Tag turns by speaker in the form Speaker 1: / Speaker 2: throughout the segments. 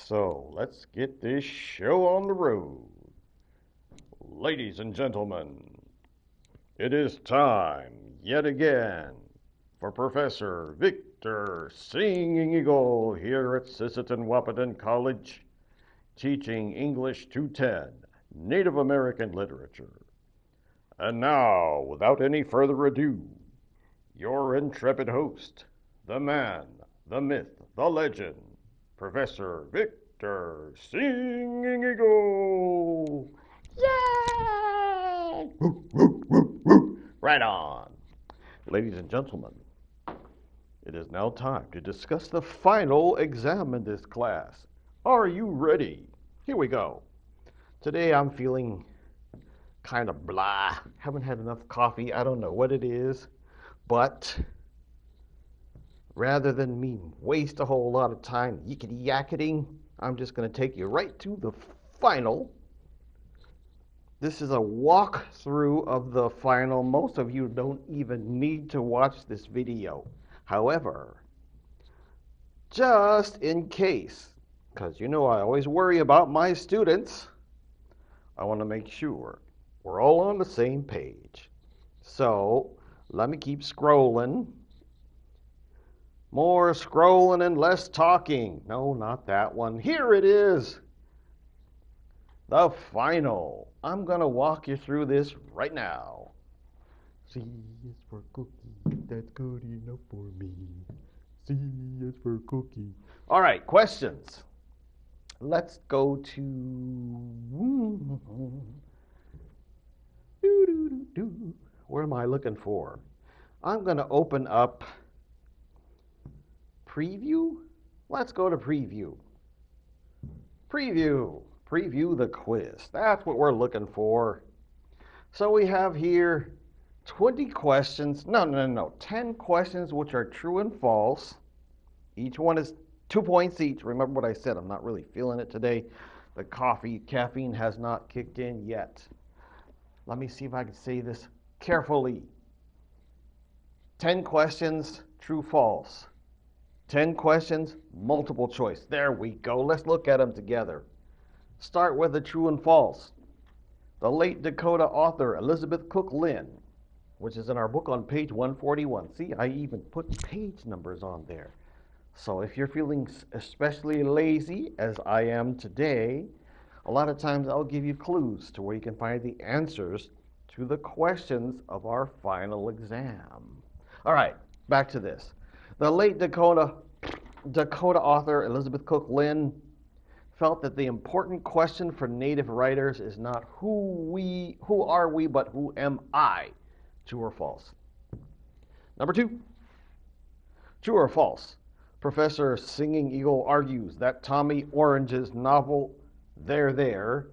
Speaker 1: So let's get this show on the road. Ladies and gentlemen, it is time yet again for Professor Victor Singing Eagle here at Sisseton Wahpeton College, teaching English 210, Native American Literature. And now, without any further ado, your intrepid host, the man, the myth, the legend, Professor Victor Singing Eagle. Yay! Right on. Ladies and gentlemen, it is now time to discuss the final exam in this class. Are you ready? Here we go. Today I'm feeling kind of blah. Haven't had enough coffee. I don't know what it is. But rather than me waste a whole lot of time yickety yakketing, I'm just going to take you right to the final. This is a walkthrough of the final. Most of you don't even need to watch this video. However, just in case, because you know I always worry about my students, I want to make sure we're all on the same page. So let me keep scrolling. More scrolling and less talking. No, not that one. Here it is. The final. I'm going to walk you through this right now. C is for cookie. That's good enough for me. C is for cookie. All right, questions. Let's go to... Where am I looking for? I'm going to open up preview. Let's go to preview. Preview the quiz. That's what we're looking for. So we have here 20 questions. No. 10 questions which are true and false. Each one is 2 points each. Remember what I said. I'm not really feeling it today. The caffeine has not kicked in yet. Let me see if I can say this carefully. 10 questions, true, false. 10 questions, multiple choice. There we go. Let's look at them together. Start with the true and false. The late Dakota author Elizabeth Cook Lynn, which is in our book on page 141. See, I even put page numbers on there. So if you're feeling especially lazy, as I am today, a lot of times I'll give you clues to where you can find the answers to the questions of our final exam. All right, back to this. The late Dakota author Elizabeth Cook Lynn felt that the important question for Native writers is not who are we, but who am I? True or false? Number 2, true or false? Professor Singing Eagle argues that Tommy Orange's novel There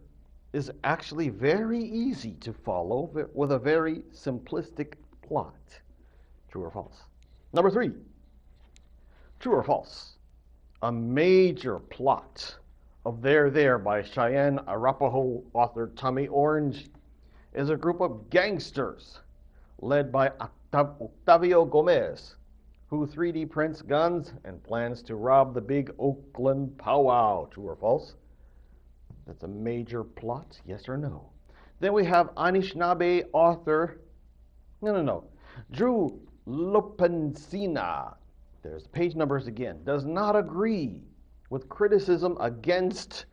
Speaker 1: is actually very easy to follow with a very simplistic plot. True or false? Number 3, true or false? A major plot of There by Cheyenne Arapaho author Tommy Orange is a group of gangsters led by Octavio Gomez, who 3D prints guns and plans to rob the big Oakland powwow. True or false? That's a major plot, yes or no? Then we have Anishinaabe author, Drew Lopensina, there's page numbers again, does not agree with criticism against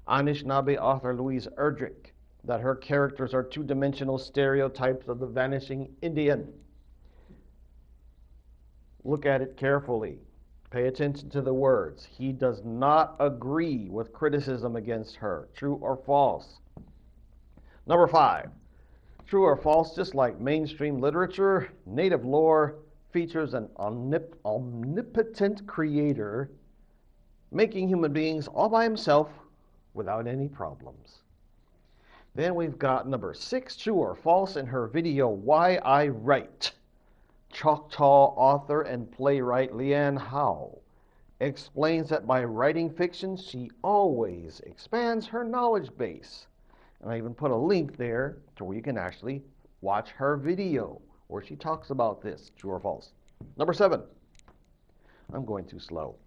Speaker 1: Anishinaabe author Louise Erdrich that her characters are two-dimensional stereotypes of the vanishing Indian. Look at it carefully. Pay attention to the words. He does not agree with criticism against her. True or false? Number 5. True or false? Just like mainstream literature, Native lore features an omnipotent creator making human beings all by himself without any problems. Then we've got number 6, true or false, in her video, Why I Write. Choctaw author and playwright Leanne Howe explains that by writing fiction, she always expands her knowledge base. And I even put a link there to where you can actually watch her video where she talks about this. True or false? Number 7. I'm going too slow.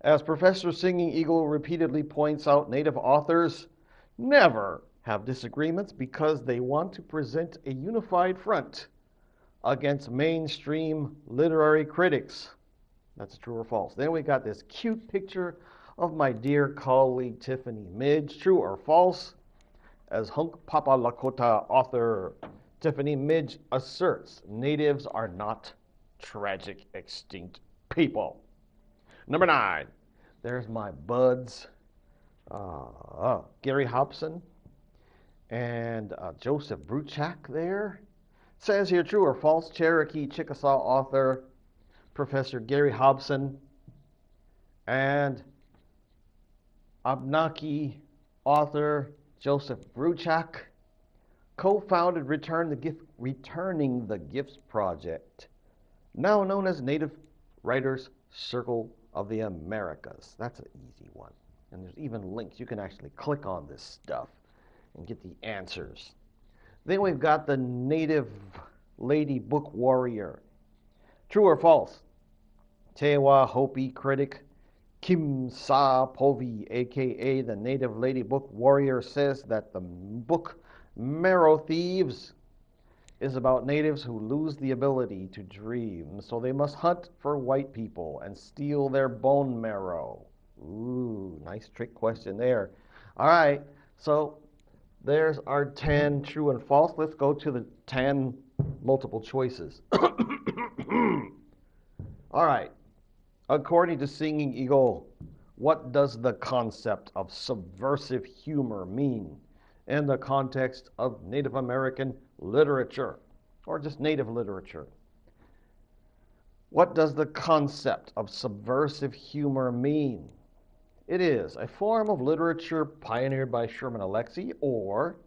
Speaker 1: As Professor Singing Eagle repeatedly points out, Native authors never have disagreements because they want to present a unified front against mainstream literary critics. That's true or false. Then we got this cute picture of my dear colleague Tiffany Midge. True or false? As Hunk Papa Lakota author Tiffany Midge asserts, natives are not tragic extinct people. Number 9. There's my buds, Gary Hobson and Joseph Bruchak there. Says here, true or false, Cherokee Chickasaw author Professor Gary Hobson and Abenaki author Joseph Bruchak co-founded Returning the Gifts Project, now known as Native Writers Circle of the Americas. That's an easy one. And there's even links. You can actually click on this stuff and get the answers. Then we've got the Native Lady Book Warrior. True or false? Tewa Hopi critic Kim Sa Povi, aka the Native Lady Book Warrior, says that the book Marrow Thieves is about natives who lose the ability to dream, so they must hunt for white people and steal their bone marrow. Ooh, nice trick question there. All right, so there's our 10 true and false. Let's go to the 10 multiple choices. All right. According to Singing Eagle, what does the concept of subversive humor mean in the context of Native American literature, or just Native literature? What does the concept of subversive humor mean? It is a form of literature pioneered by Sherman Alexie, or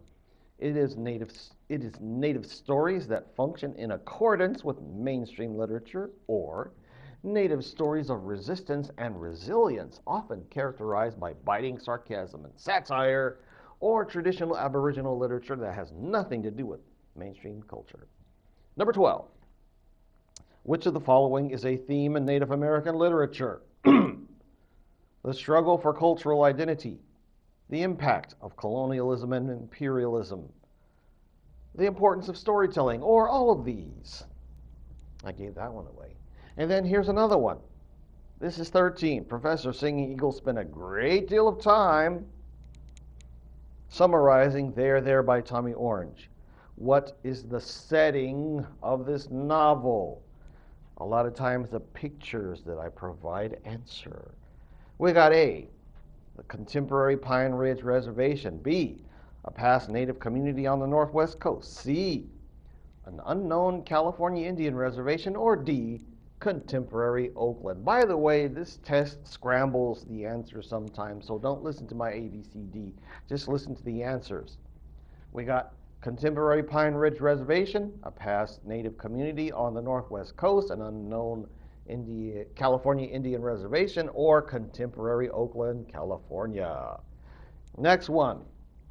Speaker 1: it is native stories that function in accordance with mainstream literature, or native stories of resistance and resilience, often characterized by biting sarcasm and satire, or traditional Aboriginal literature that has nothing to do with mainstream culture. Number 12. Which of the following is a theme in Native American literature? The struggle for cultural identity, the impact of colonialism and imperialism, the importance of storytelling, or all of these. I gave that one away. And then here's another one. This is 13. Professor Singing Eagle spent a great deal of time summarizing There by Tommy Orange. What is the setting of this novel? A lot of times the pictures that I provide answer. We got A, the contemporary Pine Ridge Reservation. B, a past Native community on the Northwest Coast. C, an unknown California Indian reservation. Or D, contemporary Oakland. By the way, this test scrambles the answers sometimes, so don't listen to my ABCD. Just listen to the answers. We got contemporary Pine Ridge Reservation, a past Native community on the Northwest Coast, an unknown California Indian reservation, or contemporary Oakland, California. Next one.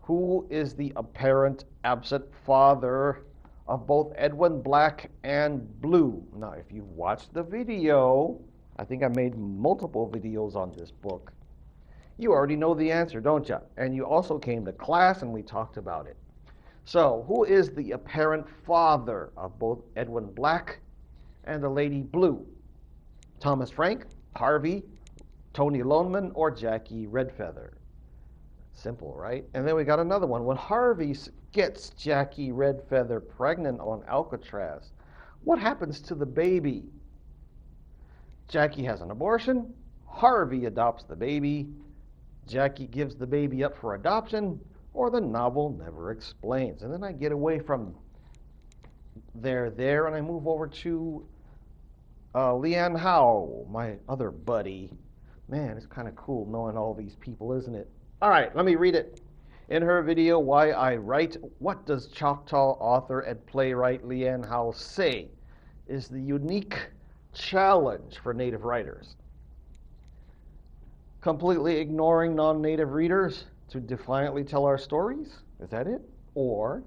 Speaker 1: Who is the apparent absent father of both Edwin Black and Blue? Now, if you've watched the video, I think I made multiple videos on this book, you already know the answer, don't you? And you also came to class and we talked about it. So, who is the apparent father of both Edwin Black and the Lady Blue? Thomas Frank, Harvey, Tony Loneman, or Jackie Redfeather? Simple, right? And then we got another one. When Harvey gets Jackie Redfeather pregnant on Alcatraz, what happens to the baby? Jackie has an abortion. Harvey adopts the baby. Jackie gives the baby up for adoption, or the novel never explains. And then I get away from there, and I move over to Leanne Howe, my other buddy. Man, it's kind of cool knowing all these people, isn't it? All right, let me read it. In her video, Why I Write, what does Choctaw author and playwright Leanne Howe say is the unique challenge for Native writers? Completely ignoring non-Native readers to defiantly tell our stories? Is that it? Or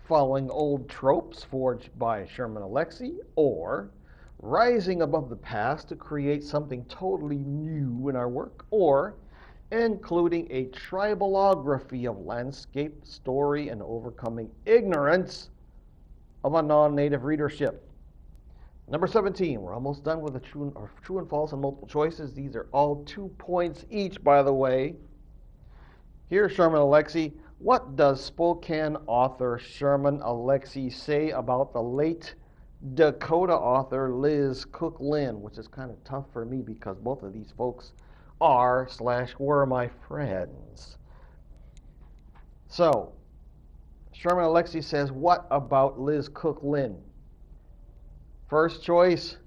Speaker 1: following old tropes forged by Sherman Alexie? Or rising above the past to create something totally new in our work, or including a tribal-ography of landscape, story, and overcoming ignorance of a non-native readership. Number 17, we're almost done with the true and false and multiple choices. These are all 2 points each, by the way. Here's Sherman Alexie. What does Spokane author Sherman Alexie say about the late Dakota author Liz Cook Lynn, which is kind of tough for me because both of these folks are/were my friends. So, Sherman Alexie says, what about Liz Cook Lynn? First choice,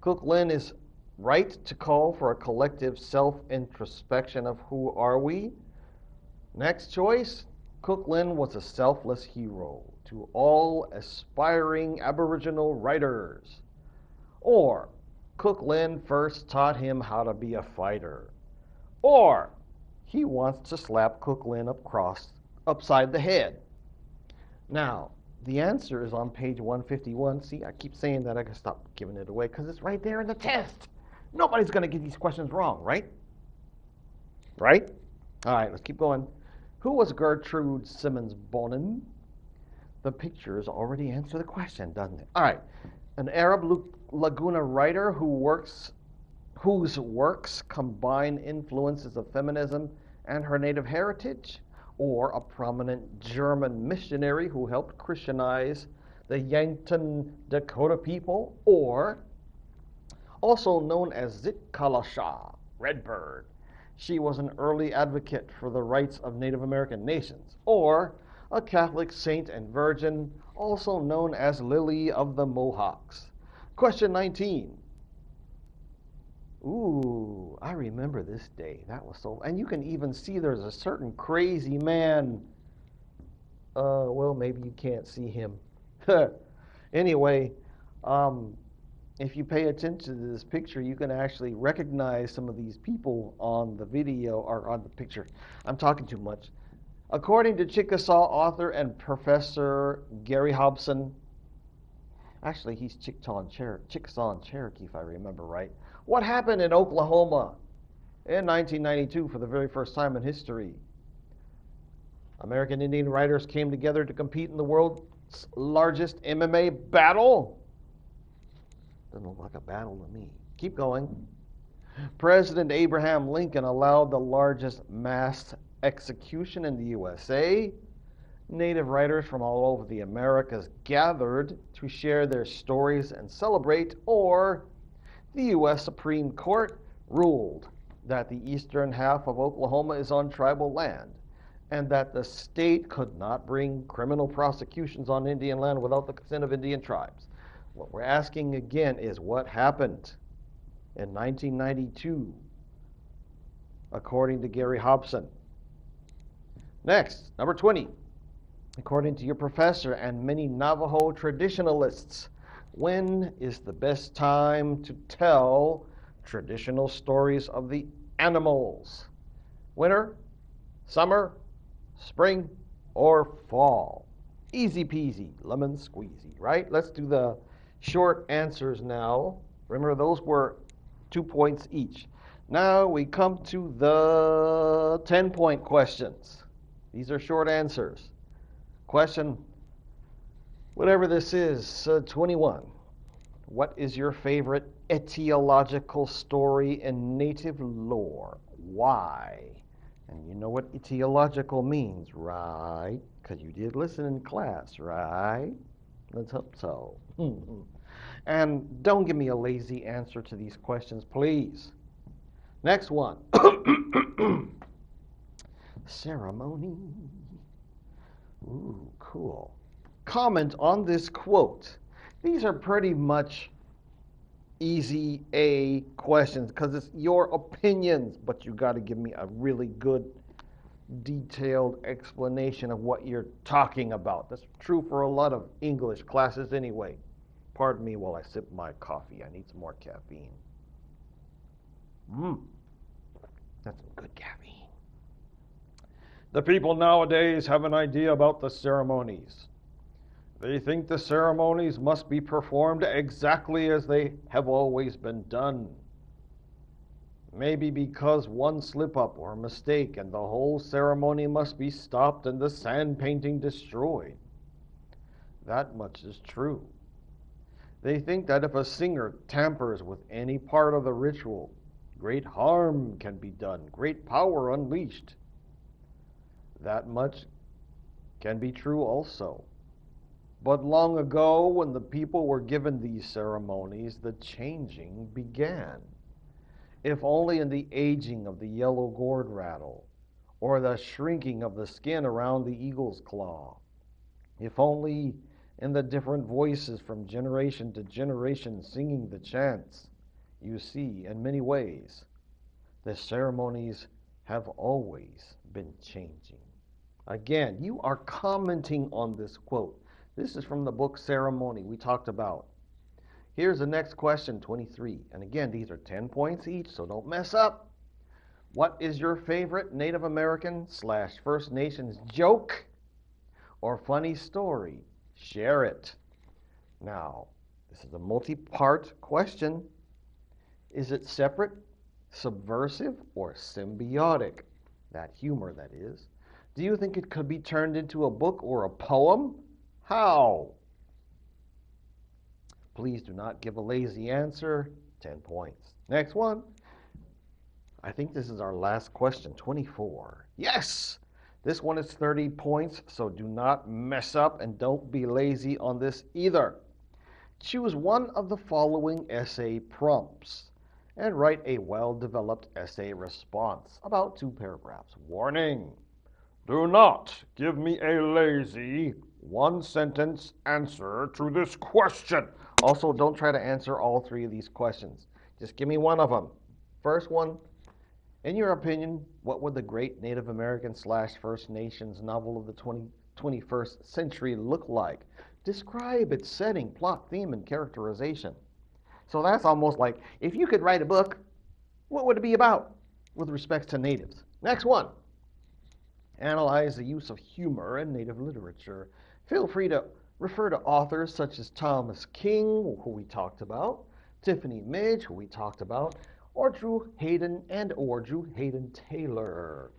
Speaker 1: Cook Lynn is right to call for a collective self-introspection of who are we. Next choice, Cook Lynn was a selfless hero to all aspiring Aboriginal writers. Or, Cook Lynn first taught him how to be a fighter. Or, he wants to slap Cook Lynn upside the head. Now, the answer is on page 151. See, I keep saying that. I can stop giving it away because it's right there in the test. Nobody's going to get these questions wrong, right? Right? All right, let's keep going. Who was Gertrude Simmons Bonin? The pictures already answer the question, doesn't it? All right. An Arab Laguna writer whose works combine influences of feminism and her native heritage, or a prominent German missionary who helped Christianize the Yankton Dakota people, or also known as Zitkalasha, Redbird. She was an early advocate for the rights of Native American nations, or a Catholic saint and virgin, also known as Lily of the Mohawks. Question 19. Ooh, I remember this day. That was so... And you can even see there's a certain crazy man. Well, maybe you can't see him. Anyway, if you pay attention to this picture, you can actually recognize some of these people on the video or on the picture. I'm talking too much. According to Chickasaw author and professor Gary Hobson, actually he's Chickasaw and Cherokee, if I remember right. What happened in Oklahoma in 1992 for the very first time in history? American Indian writers came together to compete in the world's largest MMA battle. Doesn't look like a battle to me. Keep going. President Abraham Lincoln allowed the largest mass execution in the USA. Native writers from all over the Americas gathered to share their stories and celebrate, or the U.S. Supreme Court ruled that the eastern half of Oklahoma is on tribal land and that the state could not bring criminal prosecutions on Indian land without the consent of Indian tribes. What we're asking again is what happened in 1992, according to Gary Hobson. Next, number 20. According to your professor and many Navajo traditionalists, when is the best time to tell traditional stories of the animals? Winter, summer, spring, or fall? Easy peasy, lemon squeezy, right? Let's do the short answers now. Remember, those were 2 points each. Now we come to the 10-point questions. These are short answers. Question, whatever this is, 21. What is your favorite etiological story in native lore? Why? And you know what etiological means, right? Because you did listen in class, right? Let's hope so. And don't give me a lazy answer to these questions, please. Next one. Ceremony. Ooh, cool. Comment on this quote. These are pretty much easy A questions because it's your opinions, but you got to give me a really good detailed explanation of what you're talking about. That's true for a lot of English classes anyway. Pardon me while I sip my coffee. I need some more caffeine. That's some good caffeine. The people nowadays have an idea about the ceremonies. They think the ceremonies must be performed exactly as they have always been done. Maybe because one slip up or mistake and the whole ceremony must be stopped and the sand painting destroyed. That much is true. They think that if a singer tampers with any part of the ritual, great harm can be done, great power unleashed. That much can be true also. But long ago, when the people were given these ceremonies, the changing began. If only in the aging of the yellow gourd rattle, or the shrinking of the skin around the eagle's claw. If only in the different voices from generation to generation singing the chants. You see, in many ways, the ceremonies have always been changing. Again, you are commenting on this quote. This is from the book Ceremony we talked about. Here's the next question, 23. And again, these are 10 points each, so don't mess up. What is your favorite Native American / First Nations joke or funny story? Share it. Now, this is a multi-part question. Is it separate, subversive, or symbiotic? That humor, that is. Do you think it could be turned into a book or a poem? How? Please do not give a lazy answer. 10 points. Next one. I think this is our last question, 24. Yes! This one is 30 points, so do not mess up and don't be lazy on this either. Choose one of the following essay prompts and write a well-developed essay response, about 2 paragraphs. Warning! Do not give me a lazy, one-sentence answer to this question. Also, don't try to answer all 3 of these questions. Just give me one of them. First one, in your opinion, what would the great Native American / First Nations novel of the 21st century look like? Describe its setting, plot, theme, and characterization. So that's almost like, if you could write a book, what would it be about with respect to natives? Next one. Analyze the use of humor in Native literature. Feel free to refer to authors such as Thomas King, who we talked about, Tiffany Midge, who we talked about, or Drew Hayden Taylor.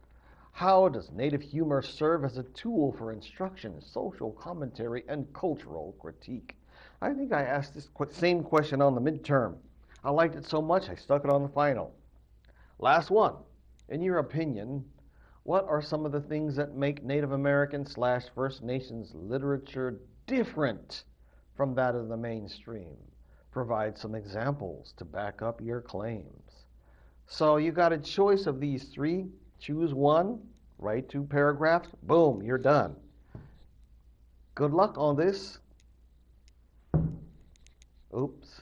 Speaker 1: How does Native humor serve as a tool for instruction, social commentary, and cultural critique? I think I asked this same question on the midterm. I liked it so much I stuck it on the final. Last one. In your opinion, what are some of the things that make Native American / First Nations literature different from that of the mainstream? Provide some examples to back up your claims. So you got a choice of these 3. Choose one, write 2 paragraphs, boom, you're done. Good luck on this. Oops.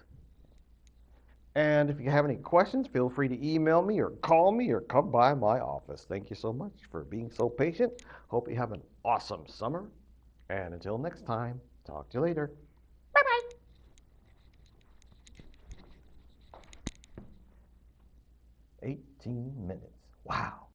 Speaker 1: And if you have any questions, feel free to email me or call me or come by my office. Thank you so much for being so patient. Hope you have an awesome summer. And until next time, talk to you later. Bye-bye. 18 minutes. Wow.